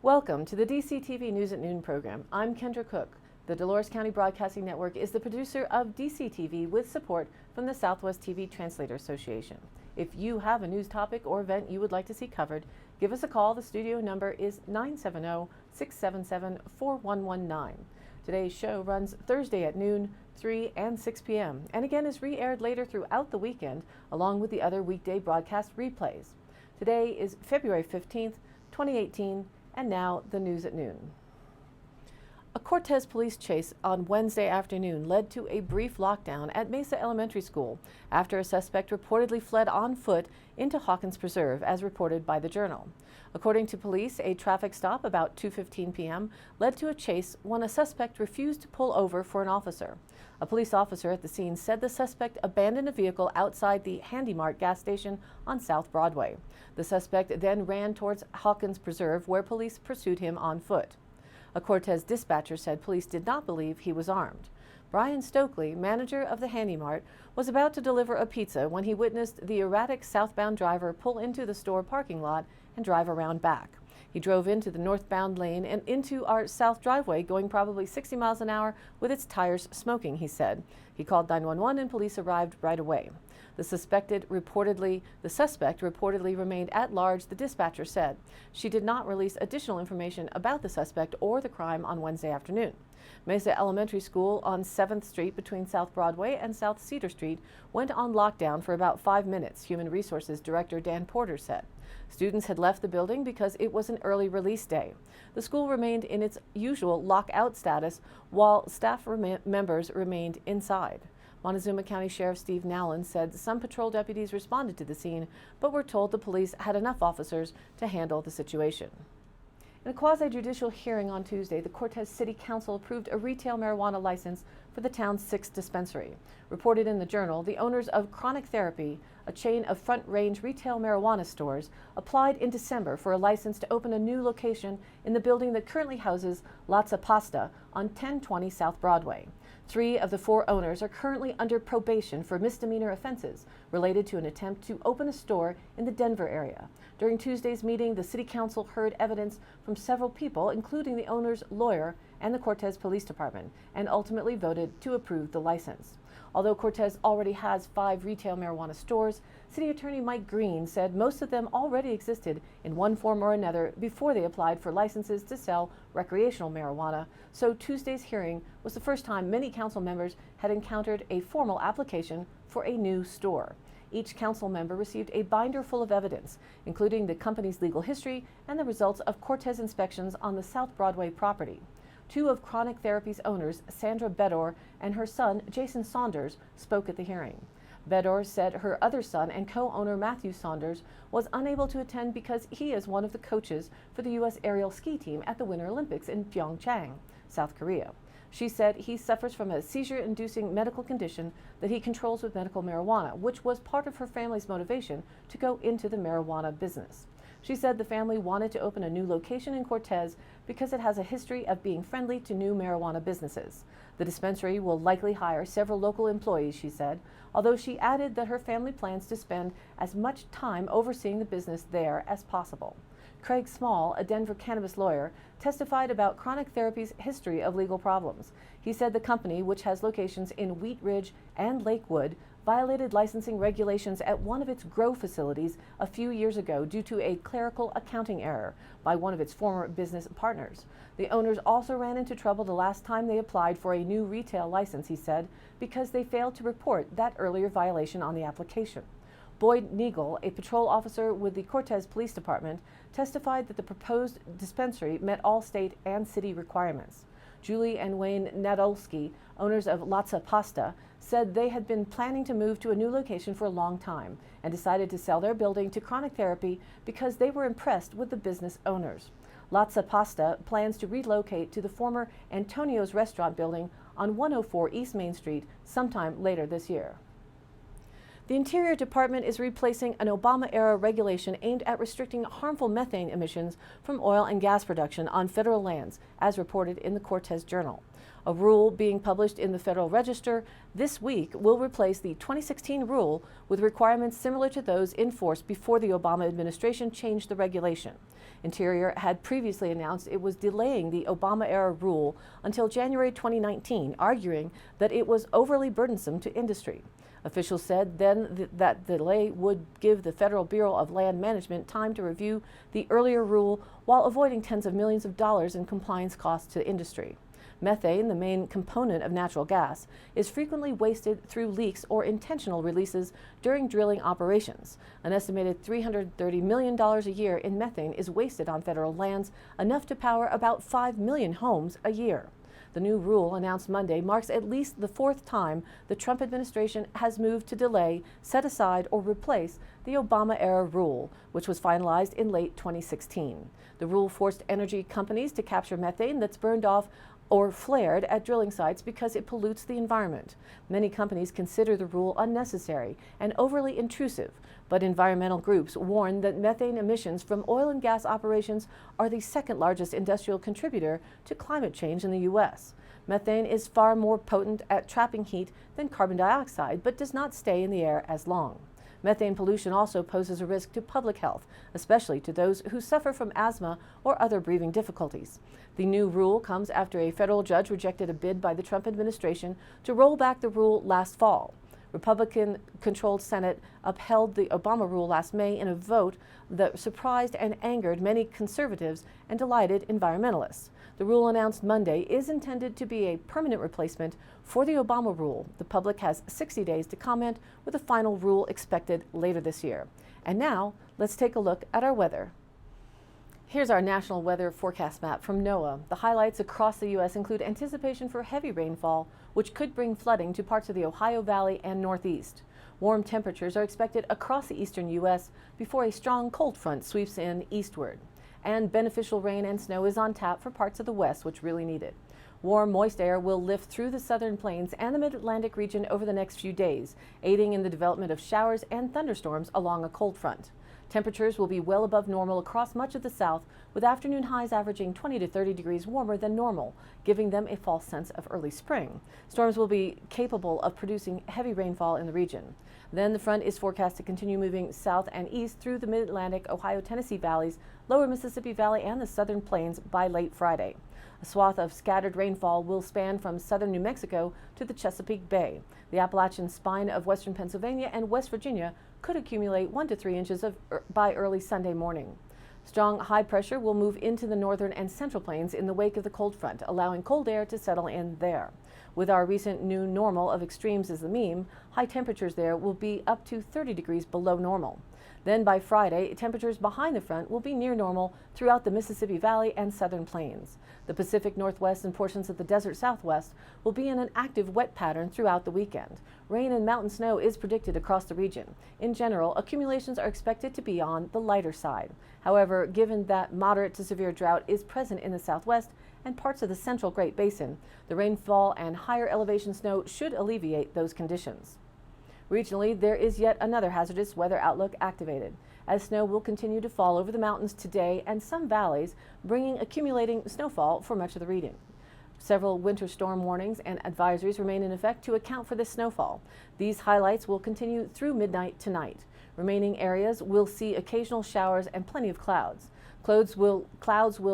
Welcome to the DCTV News at Noon program. I'm Kendra Cook. The Dolores County Broadcasting Network is the producer of DCTV with support from the Southwest TV Translator Association. If you have a news topic or event you would like to see covered, give us a call. The studio number is 970-677-4119. Today's show runs Thursday at noon, 3 and 6 p.m. and again is re-aired later throughout the weekend along with the other weekday broadcast replays. Today is February 15th, 2018, and now the news at noon. A Cortez police chase on Wednesday afternoon led to a brief lockdown at Mesa Elementary School after a suspect reportedly fled on foot into Hawkins Preserve, as reported by the Journal. According to police, a traffic stop about 2:15 p.m. led to a chase when a suspect refused to pull over for an officer. A police officer at the scene said the suspect abandoned a vehicle outside the Handy Mart gas station on South Broadway. The suspect then ran towards Hawkins Preserve, where police pursued him on foot. A Cortez dispatcher said police did not believe he was armed. Brian Stokely, manager of the Handy Mart, was about to deliver a pizza when he witnessed the erratic southbound driver pull into the store parking lot and drive around back. He drove into the northbound lane and into our south driveway, going probably 60 miles an hour with its tires smoking, he said. He called 911 and police arrived right away. The suspect reportedly remained at large, the dispatcher said. She did not release additional information about the suspect or the crime on Wednesday afternoon. Mesa Elementary School on 7th Street between South Broadway and South Cedar Street went on lockdown for about 5 minutes, Human Resources Director Dan Porter said. Students had left the building because it was an early release day. The school remained in its usual lockout status while staff members remained inside. Montezuma County Sheriff Steve Nowlin said some patrol deputies responded to the scene, but were told the police had enough officers to handle the situation. In a quasi-judicial hearing on Tuesday, the Cortez City Council approved a retail marijuana license for the town's 6th dispensary. Reported in the Journal, the owners of Chronic Therapy, a chain of front-range retail marijuana stores, applied in December for a license to open a new location in the building that currently houses Latza Pasta on 1020 South Broadway. 3 of the 4 owners are currently under probation for misdemeanor offenses related to an attempt to open a store in the Denver area. During Tuesday's meeting, the City Council heard evidence from several people, including the owner's lawyer and the Cortez Police Department, and ultimately voted to approve the license. Although Cortez already has 5 retail marijuana stores, City Attorney Mike Green said most of them already existed in one form or another before they applied for licenses to sell recreational marijuana, so Tuesday's hearing was the first time many council members had encountered a formal application for a new store. Each council member received a binder full of evidence, including the company's legal history and the results of Cortez inspections on the South Broadway property. 2 of Chronic Therapy's owners, Sandra Bedore and her son, Jason Saunders, spoke at the hearing. Bedore said her other son and co-owner Matthew Saunders was unable to attend because he is one of the coaches for the U.S. aerial ski team at the Winter Olympics in Pyeongchang, South Korea. She said he suffers from a seizure-inducing medical condition that he controls with medical marijuana, which was part of her family's motivation to go into the marijuana business. She said the family wanted to open a new location in Cortez because it has a history of being friendly to new marijuana businesses. The dispensary will likely hire several local employees, she said, although she added that her family plans to spend as much time overseeing the business there as possible. Craig Small, a Denver cannabis lawyer, testified about Chronic Therapy's history of legal problems. He said the company, which has locations in Wheat Ridge and Lakewood, violated licensing regulations at one of its grow facilities a few years ago due to a clerical accounting error by one of its former business partners. The owners also ran into trouble the last time they applied for a new retail license, he said, because they failed to report that earlier violation on the application. Boyd Neagle, a patrol officer with the Cortez Police Department, testified that the proposed dispensary met all state and city requirements. Julie and Wayne Nadolski, owners of Latza Pasta, said they had been planning to move to a new location for a long time and decided to sell their building to Chronic Therapy because they were impressed with the business owners. Latza Pasta plans to relocate to the former Antonio's restaurant building on 104 East Main Street sometime later this year. The Interior Department is replacing an Obama-era regulation aimed at restricting harmful methane emissions from oil and gas production on federal lands, as reported in the Cortez Journal. A rule being published in the Federal Register this week will replace the 2016 rule with requirements similar to those in force before the Obama administration changed the regulation. Interior had previously announced it was delaying the Obama-era rule until January 2019, arguing that it was overly burdensome to industry. Officials said then that delay would give the Federal Bureau of Land Management time to review the earlier rule while avoiding tens of millions of dollars in compliance costs to industry. Methane, the main component of natural gas, is frequently wasted through leaks or intentional releases during drilling operations. An estimated $330 million a year in methane is wasted on federal lands, enough to power about 5 million homes a year. The new rule, announced Monday, marks at least the fourth time the Trump administration has moved to delay, set aside, or replace the Obama-era rule, which was finalized in late 2016. The rule forced energy companies to capture methane that's burned off or flared at drilling sites because it pollutes the environment. Many companies consider the rule unnecessary and overly intrusive, but environmental groups warn that methane emissions from oil and gas operations are the second largest industrial contributor to climate change in the U.S. Methane is far more potent at trapping heat than carbon dioxide, but does not stay in the air as long. Methane pollution also poses a risk to public health, especially to those who suffer from asthma or other breathing difficulties. The new rule comes after a federal judge rejected a bid by the Trump administration to roll back the rule last fall. Republican-controlled Senate upheld the Obama rule last May in a vote that surprised and angered many conservatives and delighted environmentalists. The rule announced Monday is intended to be a permanent replacement for the Obama rule. The public has 60 days to comment, with a final rule expected later this year. And now, let's take a look at our weather. Here's our national weather forecast map from NOAA. The highlights across the U.S. include anticipation for heavy rainfall, which could bring flooding to parts of the Ohio Valley and Northeast. Warm temperatures are expected across the eastern U.S. before a strong cold front sweeps in eastward. And beneficial rain and snow is on tap for parts of the west, which really need it. Warm, moist air will lift through the southern plains and the mid-Atlantic region over the next few days, aiding in the development of showers and thunderstorms along a cold front. Temperatures will be well above normal across much of the south, with afternoon highs averaging 20 to 30 degrees warmer than normal, giving them a false sense of early spring. Storms will be capable of producing heavy rainfall in the region. Then the front is forecast to continue moving south and east through the mid-Atlantic, Ohio-Tennessee valleys, lower Mississippi Valley, and the southern plains by late Friday. A swath of scattered rainfall will span from southern New Mexico to the Chesapeake Bay. The Appalachian spine of western Pennsylvania and West Virginia could accumulate 1 to 3 inches by early Sunday morning. Strong high pressure will move into the northern and central plains in the wake of the cold front, allowing cold air to settle in there. With our recent new normal of extremes as the mean, high temperatures there will be up to 30 degrees below normal. Then by Friday, temperatures behind the front will be near normal throughout the Mississippi Valley and southern plains. The Pacific Northwest and portions of the desert Southwest will be in an active wet pattern throughout the weekend. Rain and mountain snow is predicted across the region. In general, accumulations are expected to be on the lighter side. However, given that moderate to severe drought is present in the Southwest and parts of the central Great Basin, the rainfall and higher elevation snow should alleviate those conditions. Regionally, there is yet another hazardous weather outlook activated, as snow will continue to fall over the mountains today and some valleys, bringing accumulating snowfall for much of the region. Several winter storm warnings and advisories remain in effect to account for this snowfall. These highlights will continue through midnight tonight. Remaining areas will see occasional showers and plenty of clouds. Clouds will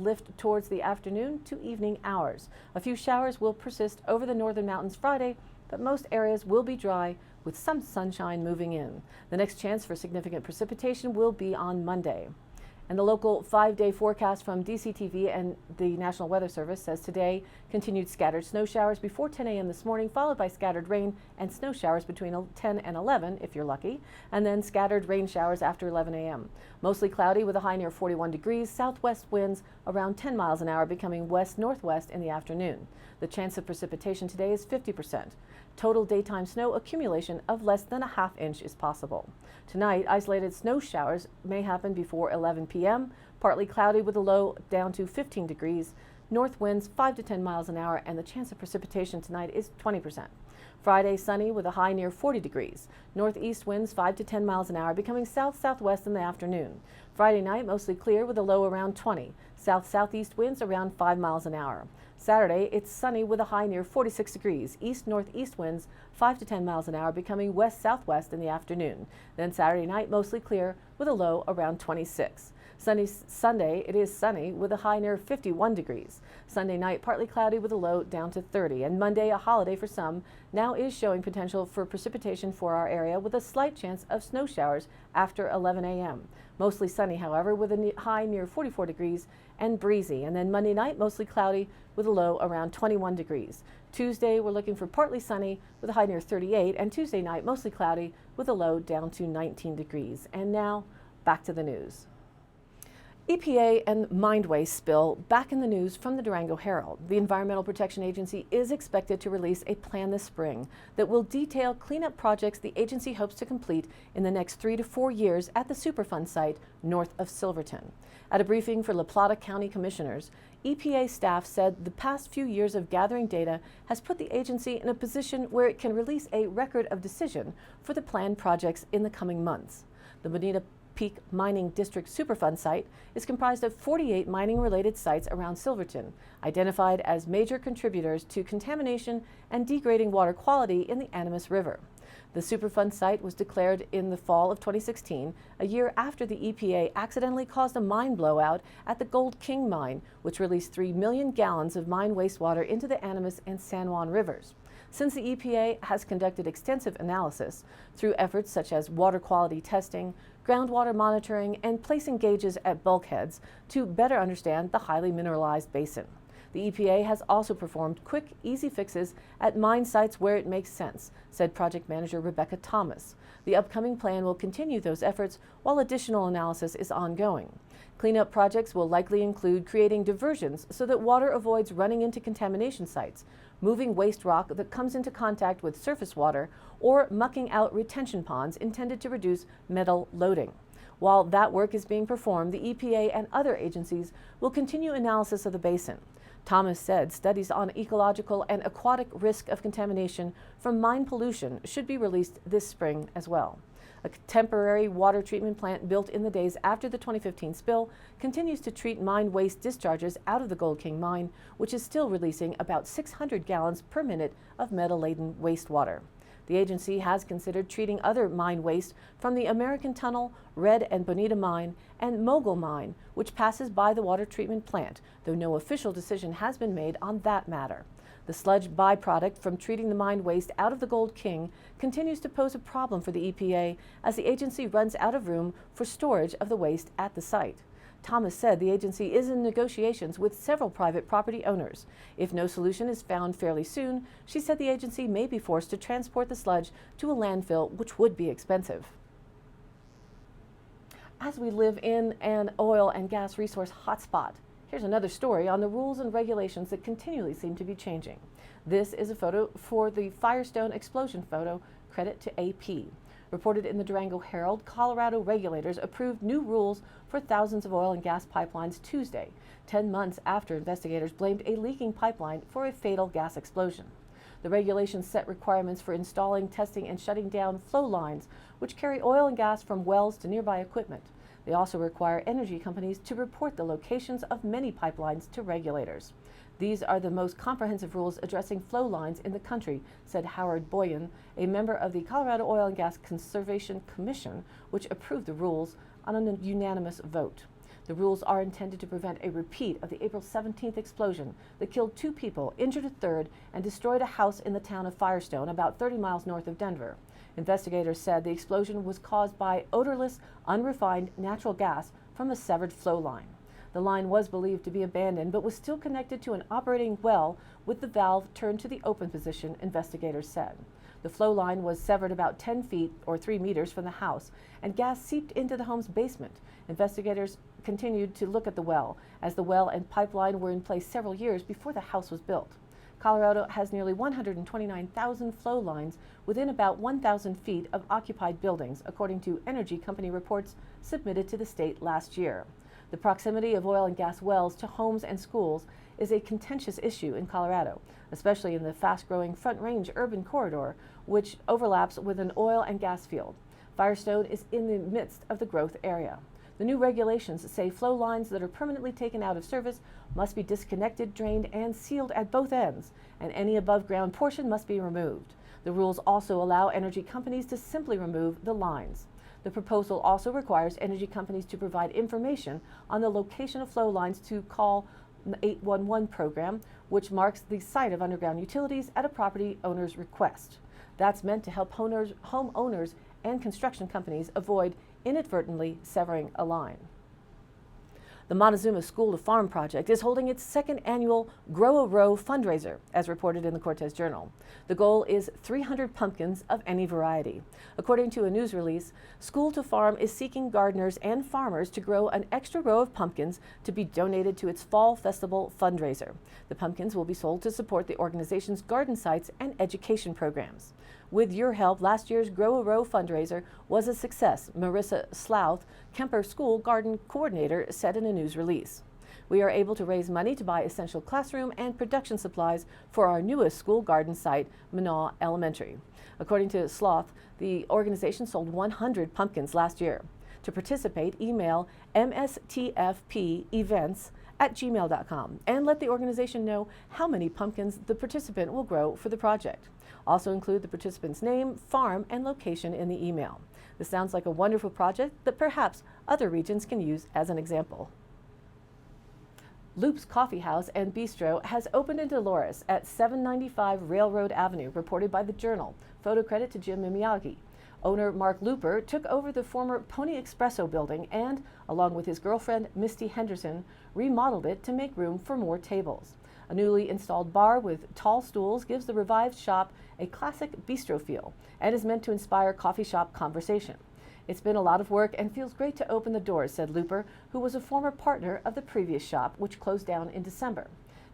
lift towards the afternoon to evening hours. A few showers will persist over the northern mountains Friday, but most areas will be dry, with some sunshine moving in. The next chance for significant precipitation will be on Monday. And the local 5-day forecast from DCTV and the National Weather Service says today continued scattered snow showers before 10 a.m. this morning, followed by scattered rain and snow showers between 10 and 11 if you're lucky, and then scattered rain showers after 11 a.m. Mostly cloudy with a high near 41 degrees, southwest winds around 10 miles an hour becoming west-northwest in the afternoon. The chance of precipitation today is 50%. Total daytime snow accumulation of less than a half inch is possible. Tonight, isolated snow showers may happen before 11 p.m., partly cloudy with a low down to 15 degrees, north winds 5 to 10 miles an hour, and the chance of precipitation tonight is 20%. Friday, sunny with a high near 40 degrees. Northeast winds 5 to 10 miles an hour, becoming south-southwest in the afternoon. Friday night, mostly clear with a low around 20. South-southeast winds around 5 miles an hour. Saturday, it's sunny with a high near 46 degrees. East-northeast winds 5 to 10 miles an hour, becoming west-southwest in the afternoon. Then Saturday night, mostly clear with a low around 26. Sunday, it is sunny with a high near 51 degrees. Sunday night, partly cloudy with a low down to 30. And Monday, a holiday for some, now is showing potential for precipitation for our area with a slight chance of snow showers after 11 a.m. Mostly sunny, however, with a high near 44 degrees and breezy. And then Monday night, mostly cloudy with a low around 21 degrees. Tuesday, we're looking for partly sunny with a high near 38. And Tuesday night, mostly cloudy with a low down to 19 degrees. And now, back to the news. EPA and mine waste spill back in the news from the Durango Herald. The Environmental Protection Agency is expected to release a plan this spring that will detail cleanup projects the agency hopes to complete in the next 3 to 4 years at the Superfund site north of Silverton. At a briefing for La Plata County Commissioners, EPA staff said the past few years of gathering data has put the agency in a position where it can release a record of decision for the planned projects in the coming months. The Bonita Peak Mining District Superfund site is comprised of 48 mining-related sites around Silverton, identified as major contributors to contamination and degrading water quality in the Animas River. The Superfund site was declared in the fall of 2016, a year after the EPA accidentally caused a mine blowout at the Gold King mine, which released 3 million gallons of mine wastewater into the Animas and San Juan rivers. Since the EPA has conducted extensive analysis through efforts such as water quality testing, groundwater monitoring, and placing gauges at bulkheads to better understand the highly mineralized basin. The EPA has also performed quick, easy fixes at mine sites where it makes sense, said Project Manager Rebecca Thomas. The upcoming plan will continue those efforts while additional analysis is ongoing. Cleanup projects will likely include creating diversions so that water avoids running into contamination sites, moving waste rock that comes into contact with surface water, or mucking out retention ponds intended to reduce metal loading. While that work is being performed, the EPA and other agencies will continue analysis of the basin. Thomas said studies on ecological and aquatic risk of contamination from mine pollution should be released this spring as well. A temporary water treatment plant built in the days after the 2015 spill continues to treat mine waste discharges out of the Gold King mine, which is still releasing about 600 gallons per minute of metal-laden wastewater. The agency has considered treating other mine waste from the American Tunnel, Red and Bonita Mine, and Mogul Mine, which passes by the water treatment plant, though no official decision has been made on that matter. The sludge byproduct from treating the mine waste out of the Gold King continues to pose a problem for the EPA as the agency runs out of room for storage of the waste at the site. Thomas said the agency is in negotiations with several private property owners. If no solution is found fairly soon, she said the agency may be forced to transport the sludge to a landfill, which would be expensive. As we live in an oil and gas resource hotspot, here's another story on the rules and regulations that continually seem to be changing. This is a photo for the Firestone explosion photo, credit to AP. Reported in the Durango Herald, Colorado regulators approved new rules for thousands of oil and gas pipelines Tuesday, 10 months after investigators blamed a leaking pipeline for a fatal gas explosion. The regulations set requirements for installing, testing, and shutting down flow lines, which carry oil and gas from wells to nearby equipment. They also require energy companies to report the locations of many pipelines to regulators. These are the most comprehensive rules addressing flow lines in the country, said Howard Boyan, a member of the Colorado Oil and Gas Conservation Commission, which approved the rules on a unanimous vote. The rules are intended to prevent a repeat of the April 17th explosion that killed 2 people, injured a third, and destroyed a house in the town of Firestone, about 30 miles north of Denver. Investigators said the explosion was caused by odorless, unrefined natural gas from a severed flow line. The line was believed to be abandoned, but was still connected to an operating well with the valve turned to the open position, investigators said. The flow line was severed about 10 feet or 3 meters from the house, and gas seeped into the home's basement. Investigators continued to look at the well, as the well and pipeline were in place several years before the house was built. Colorado has nearly 129,000 flow lines within about 1,000 feet of occupied buildings, according to energy company reports submitted to the state last year. The proximity of oil and gas wells to homes and schools is a contentious issue in Colorado, especially in the fast-growing Front Range urban corridor, which overlaps with an oil and gas field. Firestone is in the midst of the growth area. The new regulations say flow lines that are permanently taken out of service must be disconnected, drained, and sealed at both ends, and any above-ground portion must be removed. The rules also allow energy companies to simply remove the lines. The proposal also requires energy companies to provide information on the location of flow lines to call the 811 program, which marks the site of underground utilities at a property owner's request. That's meant to help homeowners and construction companies avoid inadvertently severing a line. The Montezuma School to Farm project is holding its second annual Grow a Row fundraiser, as reported in the Cortez Journal. The goal is 300 pumpkins of any variety. According to a news release, School to Farm is seeking gardeners and farmers to grow an extra row of pumpkins to be donated to its Fall Festival fundraiser. The pumpkins will be sold to support the organization's garden sites and education programs. With your help, last year's Grow a Row fundraiser was a success, Marissa Slouth, Kemper School Garden Coordinator, said in a news release. We are able to raise money to buy essential classroom and production supplies for our newest school garden site, Manaw Elementary. According to Sloth, the organization sold 100 pumpkins last year. To participate, email mstfpevents@gmail.com and let the organization know how many pumpkins the participant will grow for the project. Also include the participant's name, farm, and location in the email. This sounds like a wonderful project that perhaps other regions can use as an example. Loop's Coffee House and Bistro has opened in Dolores at 795 Railroad Avenue, reported by the Journal. Photo credit to Jim Miyagi. Owner Mark Looper took over the former Pony Espresso building and, along with his girlfriend Misty Henderson, remodeled it to make room for more tables. A newly installed bar with tall stools gives the revived shop a classic bistro feel and is meant to inspire coffee shop conversation. It's been a lot of work and feels great to open the doors, said Looper, who was a former partner of the previous shop, which closed down in December.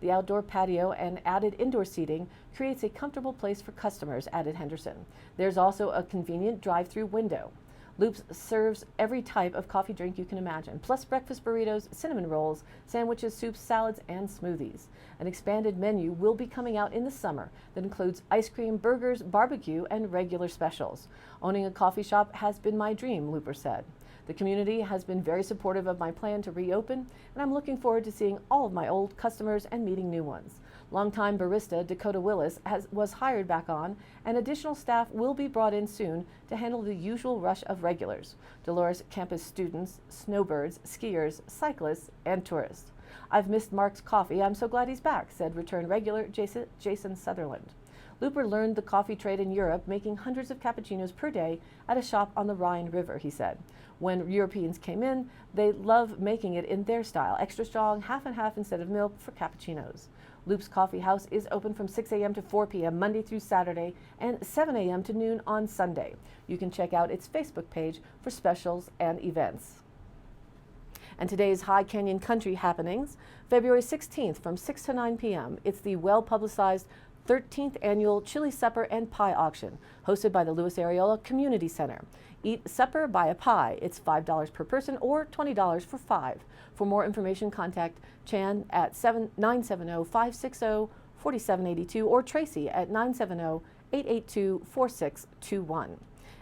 The outdoor patio and added indoor seating creates a comfortable place for customers, added Henderson. There's also a convenient drive-through window. Loops serves every type of coffee drink you can imagine, plus breakfast burritos, cinnamon rolls, sandwiches, soups, salads, and smoothies. An expanded menu will be coming out in the summer that includes ice cream, burgers, barbecue, and regular specials. Owning a coffee shop has been my dream, Looper said. The community has been very supportive of my plan to reopen, and I'm looking forward to seeing all of my old customers and meeting new ones. Longtime barista Dakota Willis was hired back on, and additional staff will be brought in soon to handle the usual rush of regulars: Dolores campus students, snowbirds, skiers, cyclists, and tourists. I've missed Mark's coffee. I'm so glad he's back, said return regular Jason Sutherland. Looper learned the coffee trade in Europe, making hundreds of cappuccinos per day at a shop on the Rhine River, he said. When Europeans came in, they love making it in their style, extra strong, half and half instead of milk for cappuccinos. Loop's Coffee House is open from 6 a.m. to 4 p.m. Monday through Saturday and 7 a.m. to noon on Sunday. You can check out its Facebook page for specials and events. And today's High Canyon Country happenings, February 16th from 6 to 9 p.m. It's the well-publicized 13th annual Chili Supper and Pie Auction, hosted by the Louis Areola Community Center. Eat supper, buy a pie. It's $5 per person or $20 for 5. For more information, contact Chan at 970-560-4782 or Tracy at 970-882-4621.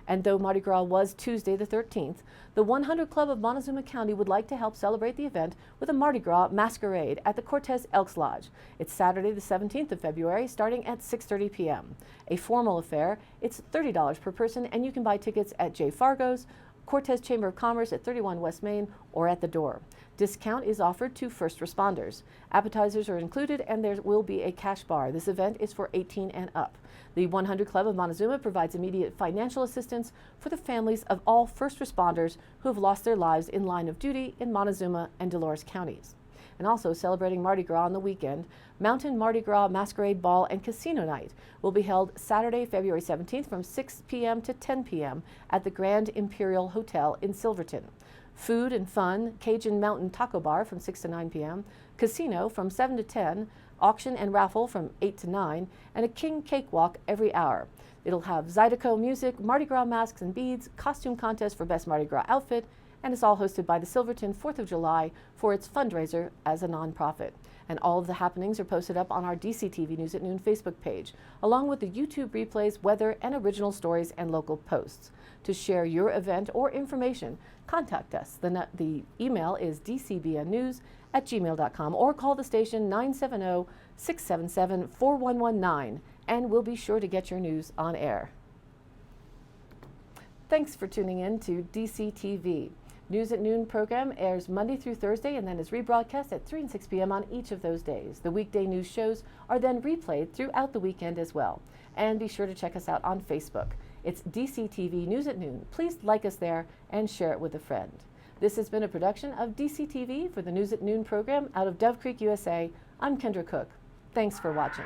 And though Mardi Gras was Tuesday the 13th, the 100 Club of Montezuma County would like to help celebrate the event with a Mardi Gras masquerade at the Cortez Elks Lodge. It's Saturday the 17th of February, starting at 6:30 p.m. A formal affair, it's $30 per person, and you can buy tickets at J. Fargo's, Cortez Chamber of Commerce at 31 West Main, or at the door. Discount is offered to first responders. Appetizers are included, and there will be a cash bar. This event is for 18 and up. The 100 Club of Montezuma provides immediate financial assistance for the families of all first responders who have lost their lives in line of duty in Montezuma and Dolores counties. And also celebrating Mardi Gras on the weekend, Mountain Mardi Gras Masquerade Ball and Casino Night will be held Saturday, February 17th from 6 p.m. to 10 p.m. at the Grand Imperial Hotel in Silverton. Food and fun, Cajun Mountain Taco Bar from 6 to 9 p.m., casino from 7 to 10, auction and raffle from 8 to 9, and a king cakewalk every hour. It'll have Zydeco music, Mardi Gras masks and beads, costume contest for best Mardi Gras outfit, and it's all hosted by the Silverton 4th of July for its fundraiser as a nonprofit. And all of the happenings are posted up on our DCTV News at Noon Facebook page, along with the YouTube replays, weather, and original stories and local posts. To share your event or information, contact us. The email is dcbnnews@gmail.com or call the station 970-677-4119, and we'll be sure to get your news on air. Thanks for tuning in to DCTV. News at Noon program airs Monday through Thursday and then is rebroadcast at 3 and 6 p.m. on each of those days. The weekday news shows are then replayed throughout the weekend as well. And be sure to check us out on Facebook. It's DCTV News at Noon. Please like us there and share it with a friend. This has been a production of DCTV for the News at Noon program out of Dove Creek, USA. I'm Kendra Cook. Thanks for watching.